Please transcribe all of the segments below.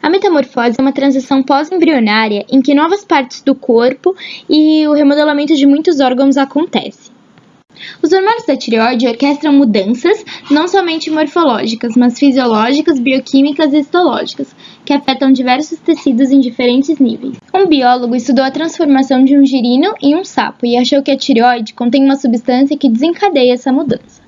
A metamorfose é uma transição pós-embrionária em que novas partes do corpo e o remodelamento de muitos órgãos acontece. Os hormônios da tireoide orquestram mudanças não somente morfológicas, mas fisiológicas, bioquímicas e histológicas, que afetam diversos tecidos em diferentes níveis. Um biólogo estudou a transformação de um girino em um sapo e achou que a tireoide contém uma substância que desencadeia essa mudança.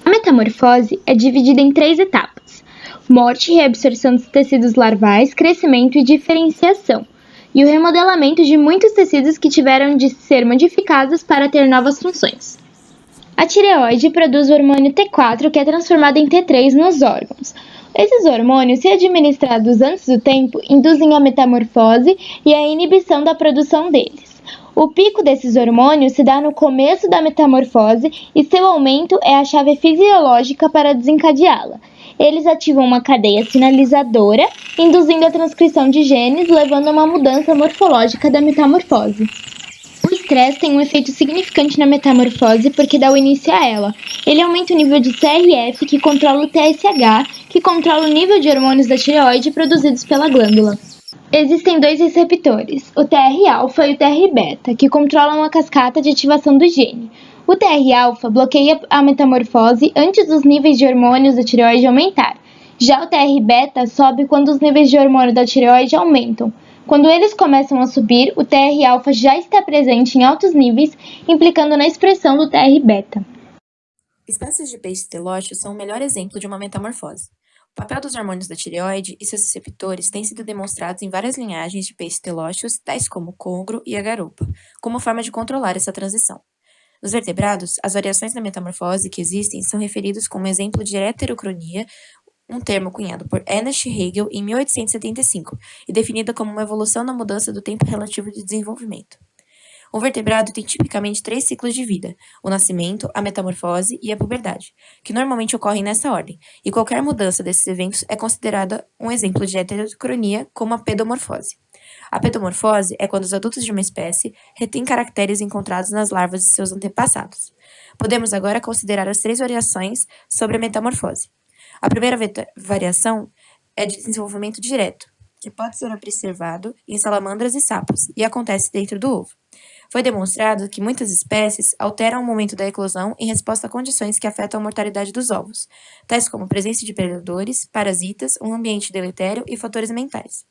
A metamorfose é dividida em 3 etapas: morte e reabsorção dos tecidos larvais, crescimento e diferenciação, e o remodelamento de muitos tecidos que tiveram de ser modificados para ter novas funções. A tireoide produz o hormônio T4, que é transformado em T3 nos órgãos. Esses hormônios, se administrados antes do tempo, induzem a metamorfose e a inibição da produção deles. O pico desses hormônios se dá no começo da metamorfose e seu aumento é a chave fisiológica para desencadeá-la. Eles ativam uma cadeia sinalizadora, induzindo a transcrição de genes, levando a uma mudança morfológica da metamorfose. O estresse tem um efeito significante na metamorfose porque dá o início a ela. Ele aumenta o nível de CRF, que controla o TSH, que controla o nível de hormônios da tireoide produzidos pela glândula. Existem 2 receptores, o TR-alfa e o TR-beta, que controlam a cascata de ativação do gene. O TR-alfa bloqueia a metamorfose antes dos níveis de hormônios da tireoide aumentar. Já o TR-beta sobe quando os níveis de hormônio da tireoide aumentam. Quando eles começam a subir, o TR-alfa já está presente em altos níveis, implicando na expressão do TR-beta. Espécies de peixes telóceos são o melhor exemplo de uma metamorfose. O papel dos hormônios da tireoide e seus receptores tem sido demonstrados em várias linhagens de peixes telóceos, tais como o congro e a garoupa, como forma de controlar essa transição. Nos vertebrados, as variações na metamorfose que existem são referidos como exemplo de heterocronia, um termo cunhado por Ernest Haeckel em 1875 e definida como uma evolução na mudança do tempo relativo de desenvolvimento. Um vertebrado tem tipicamente 3 ciclos de vida: o nascimento, a metamorfose e a puberdade, que normalmente ocorrem nessa ordem, e qualquer mudança desses eventos é considerada um exemplo de heterocronia, como a pedomorfose. A pedomorfose é quando os adultos de uma espécie retêm caracteres encontrados nas larvas de seus antepassados. Podemos agora considerar as 3 variações sobre a metamorfose. A primeira variação é de desenvolvimento direto, que pode ser observado em salamandras e sapos, e acontece dentro do ovo. Foi demonstrado que muitas espécies alteram o momento da eclosão em resposta a condições que afetam a mortalidade dos ovos, tais como a presença de predadores, parasitas, um ambiente deletério e fatores mentais.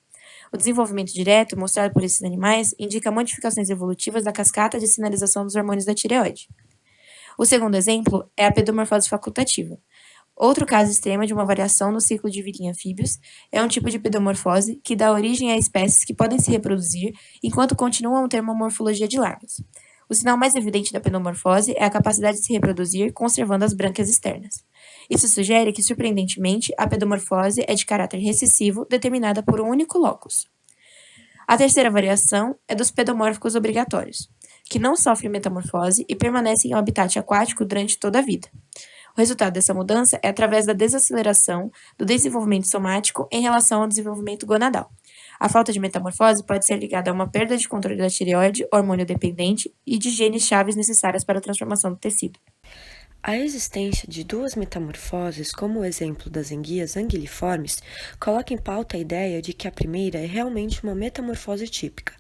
O desenvolvimento direto, mostrado por esses animais, indica modificações evolutivas da cascata de sinalização dos hormônios da tireoide. O segundo exemplo é a pedomorfose facultativa. Outro caso extremo de uma variação no ciclo de vida em anfíbios é um tipo de pedomorfose que dá origem a espécies que podem se reproduzir enquanto continuam a ter uma morfologia de larvas. O sinal mais evidente da pedomorfose é a capacidade de se reproduzir conservando as brânquias externas. Isso sugere que, surpreendentemente, a pedomorfose é de caráter recessivo, determinada por um único locus. A terceira variação é dos pedomórficos obrigatórios, que não sofrem metamorfose e permanecem em um habitat aquático durante toda a vida. O resultado dessa mudança é através da desaceleração do desenvolvimento somático em relação ao desenvolvimento gonadal. A falta de metamorfose pode ser ligada a uma perda de controle da tireoide, hormônio dependente, e de genes chaves necessárias para a transformação do tecido. A existência de 2 metamorfoses, como o exemplo das enguias anguiliformes, coloca em pauta a ideia de que a primeira é realmente uma metamorfose típica,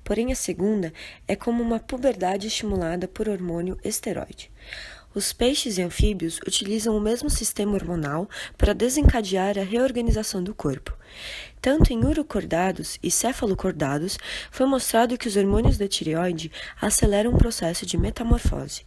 porém a segunda é como uma puberdade estimulada por hormônio esteroide. Os peixes e anfíbios utilizam o mesmo sistema hormonal para desencadear a reorganização do corpo. Tanto em urocordados e cefalocordados, foi mostrado que os hormônios da tireoide aceleram o processo de metamorfose.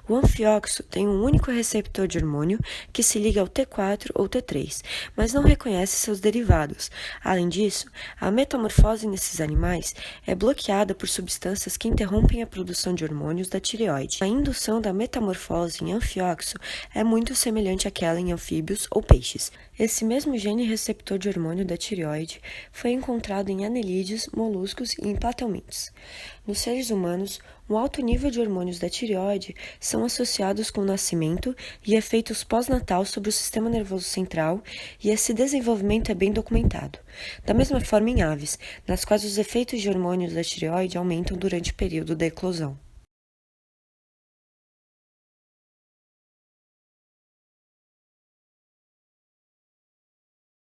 O anfióxo tem um único receptor de hormônio que se liga ao T4 ou T3, mas não reconhece seus derivados. Além disso, a metamorfose nesses animais é bloqueada por substâncias que interrompem a produção de hormônios da tireoide. A indução da metamorfose em anfióxo é muito semelhante àquela em anfíbios ou peixes. Esse mesmo gene receptor de hormônio da tireoide foi encontrado em anelídeos, moluscos e em platelmintos. Nos seres humanos, um alto nível de hormônios da tireoide são associados com o nascimento e efeitos pós-natal sobre o sistema nervoso central, e esse desenvolvimento é bem documentado. Da mesma forma em aves, nas quais os efeitos de hormônios da tireoide aumentam durante o período da eclosão.